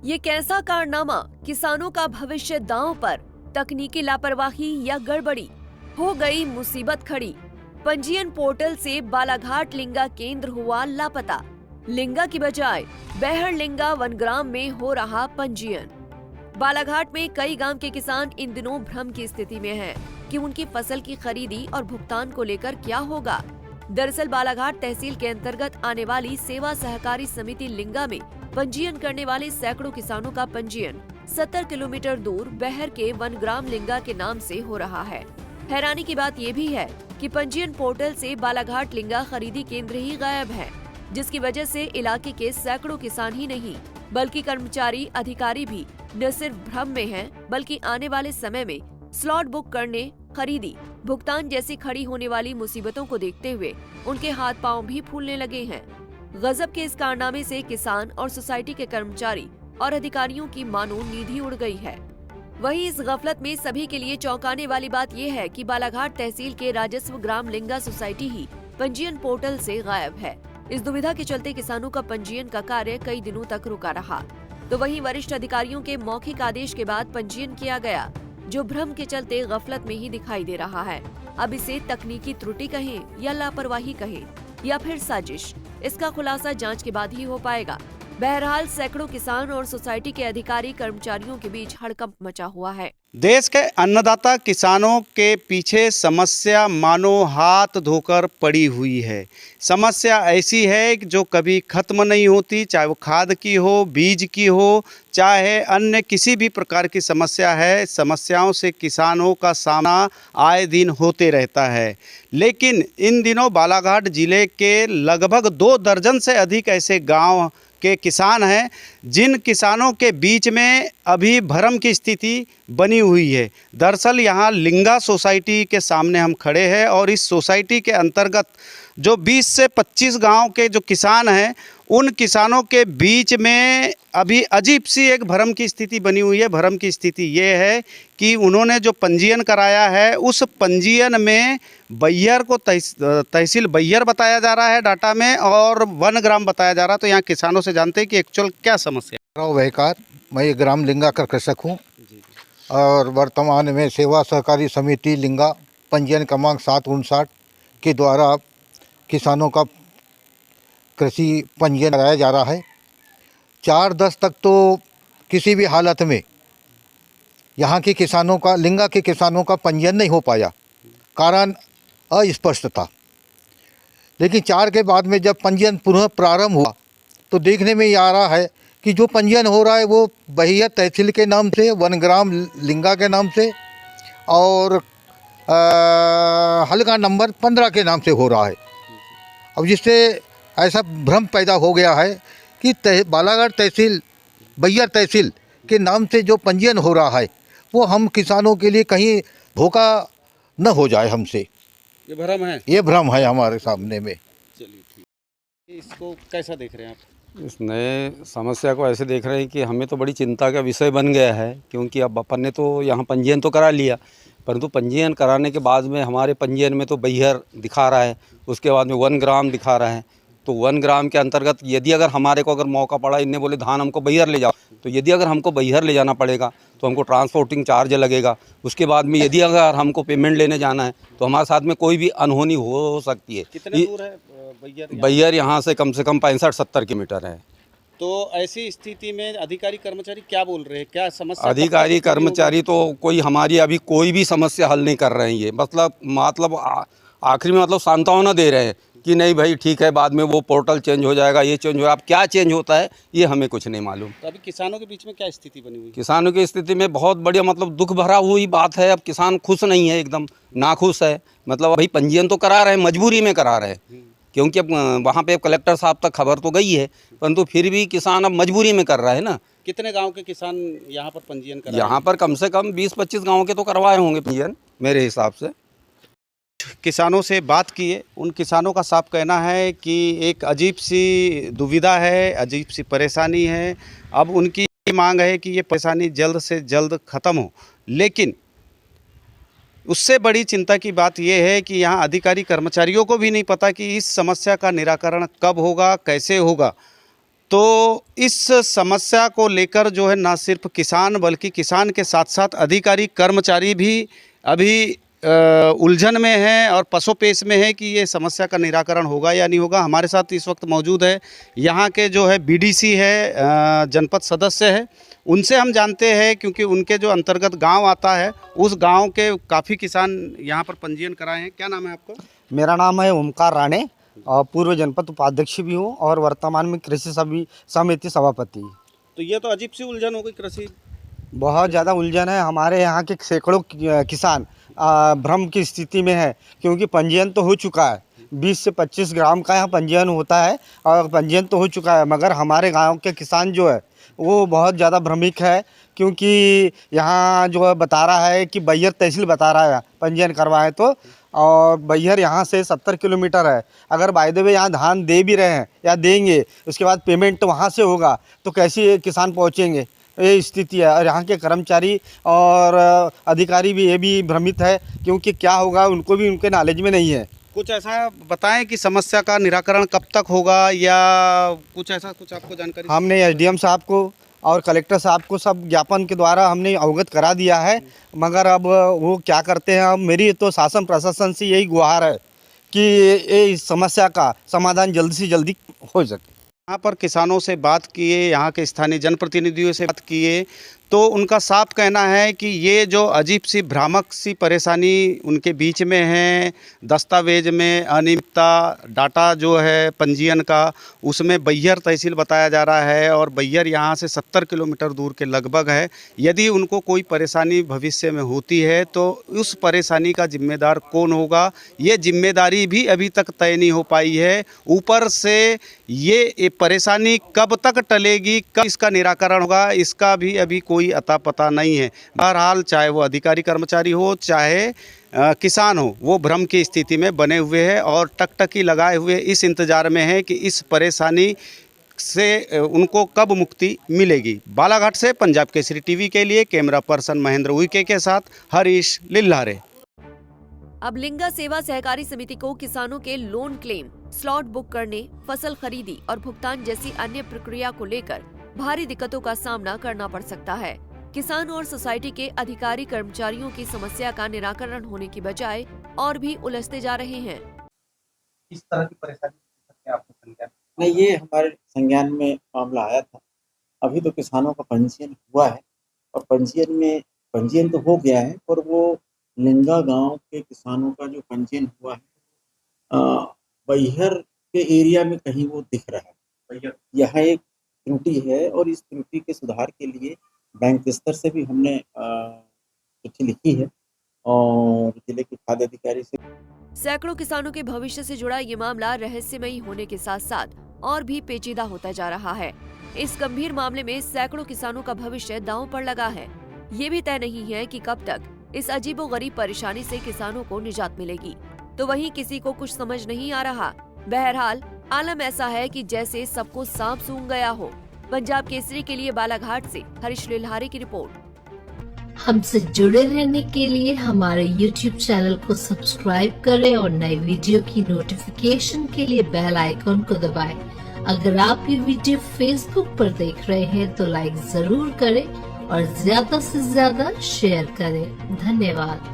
ये कैसा कारनामा, किसानों का भविष्य दांव पर, तकनीकी लापरवाही या गड़बड़ी, हो गई मुसीबत खड़ी। पंजीयन पोर्टल से बालाघाट लिंगा केंद्र हुआ लापता। लिंगा की बजाय बहर लिंगा वनग्राम में हो रहा पंजीयन। बालाघाट में कई गांव के किसान इन दिनों भ्रम की स्थिति में हैं कि उनकी फसल की खरीदी और भुगतान को लेकर क्या होगा। दरअसल बालाघाट तहसील के अंतर्गत आने वाली सेवा सहकारी समिति लिंगा में पंजीयन करने वाले सैकड़ों किसानों का पंजीयन 70 किलोमीटर दूर बहर के वनग्राम लिंगा के नाम से हो रहा है। हैरानी की बात ये भी है कि पंजीयन पोर्टल से बालाघाट लिंगा खरीदी केंद्र ही गायब है, जिसकी वजह से इलाके के सैकड़ों किसान ही नहीं बल्कि कर्मचारी अधिकारी भी न सिर्फ भ्रम में हैं, बल्कि आने वाले समय में स्लॉट बुक करने, खरीदी, भुगतान जैसी खड़ी होने वाली मुसीबतों को देखते हुए उनके हाथ पांव भी फूलने लगे हैं। गजब के इस कारनामे से किसान और सोसाइटी के कर्मचारी और अधिकारियों की मानो नींद ही उड़ गई है। वहीं इस गफलत में सभी के लिए चौंकाने वाली बात यह है कि बालाघाट तहसील के राजस्व ग्राम लिंगा सोसाइटी ही पंजीयन पोर्टल से गायब है। इस दुविधा के चलते किसानों का पंजीयन का कार्य कई दिनों तक रुका रहा। तो वहीं वरिष्ठ अधिकारियों के मौखिक आदेश के बाद पंजीयन किया गया, जो भ्रम के चलते गफलत में ही दिखाई दे रहा है। अब इसे तकनीकी त्रुटि कहें या लापरवाही कहें या फिर साजिश, इसका खुलासा जांच के बाद ही हो पाएगा। बहरहाल सैकड़ों किसान और सोसाइटी के अधिकारी कर्मचारियों के बीच हड़कंप मचा हुआ है। देश के अन्नदाता किसानों के पीछे समस्या मानो हाथ धोकर पड़ी हुई है। समस्या ऐसी है कि जो कभी खत्म नहीं होती, चाहे वो खाद की हो, बीज की हो, चाहे अन्य किसी भी प्रकार की समस्या है। समस्याओं से किसानों का सामना आए दिन होते रहता है। लेकिन इन दिनों बालाघाट जिले के लगभग 2 दर्जन से अधिक ऐसे गांव के किसान हैं जिन किसानों के बीच में अभी भ्रम की स्थिति बनी हुई है। दरअसल यहाँ लिंगा सोसाइटी के सामने हम खड़े हैं और इस सोसाइटी के अंतर्गत जो 20 से 25 गांव के जो किसान हैं, उन किसानों के बीच में अभी अजीब सी एक भ्रम की स्थिति बनी हुई है। भ्रम की स्थिति ये है कि उन्होंने जो पंजीयन कराया है, उस पंजीयन में बैहर को तहसील बैहर बताया जा रहा है डाटा में और वनग्राम बताया जा रहा है। तो यहाँ किसानों से जानते हैं कि एक्चुअल क्या समस्या है। वहकार, मैं ये ग्राम लिंगा का कृषक हूँ और वर्तमान में सेवा सहकारी समिति लिंगा पंजीयन क्रमांक 759 के द्वारा किसानों का कृषि पंजीयन कराया जा रहा है। 4/10 तक तो किसी भी हालत में यहाँ के किसानों का, लिंगा के किसानों का पंजीयन नहीं हो पाया, कारण अस्पष्ट था। लेकिन 4 के बाद में जब पंजीयन पुनः प्रारंभ हुआ तो देखने में ये आ रहा है कि जो पंजीयन हो रहा है वो बहिया तहसील के नाम से, वनग्राम लिंगा के नाम से और हल्का नंबर 15 के नाम से हो रहा है। अब जिससे ऐसा भ्रम पैदा हो गया है कि बालाघाट तहसील, बैहर तहसील के नाम से जो पंजीयन हो रहा है वो हम किसानों के लिए कहीं धोखा न हो जाए हमसे। ये भ्रम है, ये भ्रम है हमारे सामने में। चलिए ठीक, इसको कैसा देख रहे हैं आप? इस नए समस्या को ऐसे देख रहे हैं कि हमें तो बड़ी चिंता का विषय बन गया है, क्योंकि अब अपन ने तो यहाँ पंजीयन तो करा लिया, परंतु पंजीयन कराने के बाद में हमारे पंजीयन में तो बैहर दिखा रहा है, उसके बाद में वनग्राम दिखा रहा है। तो वनग्राम के अंतर्गत यदि अगर हमारे को अगर मौका पड़ा, इनने बोले धान हमको बैहर ले जाओ, तो यदि अगर हमको बैहर ले जाना पड़ेगा तो हमको ट्रांसपोर्टिंग चार्ज लगेगा। उसके बाद में यदि अगर हमको पेमेंट लेने जाना है तो हमारे साथ में कोई भी अनहोनी हो सकती है। कितने दूर है बैहर? बैहर यहाँ से कम 65-70 किलोमीटर है। तो ऐसी स्थिति में अधिकारी कर्मचारी क्या बोल रहे हैं, क्या समस्या? अधिकारी कर्मचारी तो कोई हमारी अभी कोई भी समस्या हल नहीं कर रहे हैं। ये मतलब आखिरी में मतलब सांत्वना दे रहे हैं कि नहीं भाई ठीक है, बाद में वो पोर्टल चेंज हो जाएगा, ये चेंज हो, अब क्या चेंज होता है ये हमें कुछ नहीं मालूम। तो अभी किसानों के बीच में क्या स्थिति बनी हुई? किसानों की स्थिति में बहुत बढ़िया मतलब दुख भरा हुई बात है। अब किसान खुश नहीं है, एकदम नाखुश है। मतलब भाई पंजीयन तो करा रहे हैं, मजबूरी में करा रहे हैं, क्योंकि अब वहाँ पे कलेक्टर साहब तक खबर तो गई है, परंतु फिर भी किसान अब मजबूरी में कर रहा है ना। कितने गांव के किसान यहाँ पर पंजीयन करा? यहाँ पर कम से कम 20-25 गाँव के तो करवाए होंगे पंजीयन मेरे हिसाब से। किसानों से बात किए, उन किसानों का साफ कहना है कि एक अजीब सी दुविधा है, अजीब सी परेशानी है। अब उनकी मांग है कि ये परेशानी जल्द से जल्द ख़त्म हो। लेकिन उससे बड़ी चिंता की बात यह है कि यहाँ अधिकारी कर्मचारियों को भी नहीं पता कि इस समस्या का निराकरण कब होगा, कैसे होगा। तो इस समस्या को लेकर जो है ना सिर्फ किसान बल्कि किसान के साथ साथ अधिकारी कर्मचारी भी अभी उलझन में हैं और पसोपेश में है कि ये समस्या का निराकरण होगा या नहीं होगा। हमारे साथ इस वक्त मौजूद है यहाँ के जो है बीडीसी है, जनपद सदस्य है, उनसे हम जानते हैं क्योंकि उनके जो अंतर्गत गांव आता है उस गांव के काफ़ी किसान यहाँ पर पंजीयन कराए हैं। क्या नाम है आपका? मेरा नाम है ओमकार राणे और पूर्व जनपद उपाध्यक्ष भी हूँ और वर्तमान में कृषि समिति सभापति। तो ये तो अजीब सी उलझन हो गई कृषि, बहुत ज़्यादा उलझन है। हमारे यहाँ के सैकड़ों किसान भ्रम की स्थिति में है क्योंकि पंजीयन तो हो चुका है, 20 से 25 ग्राम का यहाँ पंजीयन होता है और पंजीयन तो हो चुका है, मगर हमारे गांव के किसान जो है वो बहुत ज़्यादा भ्रमिक है क्योंकि यहाँ जो है बता रहा है कि बैहर तहसील बता रहा है पंजीयन करवाए तो, और बैहर यहाँ से 70 किलोमीटर है। अगर बाय द वे यहाँ धान दे भी रहे हैं या देंगे उसके बाद पेमेंट तो वहाँ से होगा तो कैसे किसान पहुँचेंगे, ये स्थिति है। और यहाँ के कर्मचारी और अधिकारी भी ये भी भ्रमित है क्योंकि क्या होगा उनको भी उनके नॉलेज में नहीं है। कुछ ऐसा बताएं कि समस्या का निराकरण कब तक होगा या कुछ ऐसा कुछ आपको जानकारी? हमने एसडीएम साहब को और कलेक्टर साहब को सब ज्ञापन के द्वारा हमने अवगत करा दिया है, मगर अब वो क्या करते हैं। अब मेरी तो शासन प्रशासन से यही गुहार है कि ये इस समस्या का समाधान जल्दी से जल्दी हो सके। यहाँ पर किसानों से बात किए, यहाँ के स्थानीय जनप्रतिनिधियों से बात किए तो उनका साफ कहना है कि ये जो अजीब सी भ्रामक सी परेशानी उनके बीच में है, दस्तावेज में अनियमितता, डाटा जो है पंजीयन का उसमें बैहर तहसील बताया जा रहा है और बैहर यहाँ से 70 किलोमीटर दूर के लगभग है। यदि उनको कोई परेशानी भविष्य में होती है तो उस परेशानी का जिम्मेदार कौन होगा, ये जिम्मेदारी भी अभी तक तय नहीं हो पाई है। ऊपर से ये परेशानी कब तक टलेगी, कब इसका निराकरण होगा, इसका भी अभी कोई अता पता नहीं है। बहरहाल चाहे वो अधिकारी कर्मचारी हो चाहे किसान हो, वो भ्रम की स्थिति में बने हुए हैं और टकटकी लगाए हुए इस इंतजार में है कि इस परेशानी से उनको कब मुक्ति मिलेगी। बालाघाट से पंजाब केसरी टीवी के लिए कैमरा पर्सन महेंद्र उइके के साथ हरीश लिल्लारे। अब लिंगा सेवा सहकारी समिति को किसानों के लोन क्लेम, स्लॉट बुक करने, फसल खरीदी और भुगतान जैसी अन्य प्रक्रिया को लेकर भारी दिक्कतों का सामना करना पड़ सकता है। किसान और सोसाइटी के अधिकारी कर्मचारियों की समस्या का निराकरण होने की बजाय और भी उलझते जा रहे हैं। इस तरह की परेशानी आपको संज्ञान नहीं, ये हमारे संज्ञान में मामला आया था। अभी तो किसानों का पंजीयन हुआ है और पंजीयन तो हो गया है, पर वो लिंगा गांव के किसानों का जो पंजीयन हुआ है बैहर के एरिया में कहीं वो दिख रहा है। यहाँ एक त्रुटि है और इस त्रुटि के सुधार के लिए बैंक स्तर से भी हमने चिट्ठी लिखी है और जिले के खाद्य अधिकारी से। सैकड़ों किसानों के भविष्य से जुड़ा ये मामला रहस्यमयी होने के साथ साथ और भी पेचीदा होता जा रहा है। इस गंभीर मामले में सैकड़ों किसानों का भविष्य दांव पर लगा है। ये भी तय नहीं है कि कब तक इस अजीबोगरीब परेशानी से किसानों को निजात मिलेगी, तो वहीं किसी को कुछ समझ नहीं आ रहा। बहरहाल आलम ऐसा है कि जैसे सबको सांप सूंघ गया हो। पंजाब केसरी के लिए बालाघाट से हरीश लिल्हारी की रिपोर्ट। हमसे जुड़े रहने के लिए हमारे YouTube चैनल को सब्सक्राइब करें और नई वीडियो की नोटिफिकेशन के लिए बेल आइकॉन को दबाएं। अगर आप ये वीडियो Facebook पर देख रहे हैं तो लाइक जरूर करें और ज्यादा से ज्यादा शेयर करें। धन्यवाद।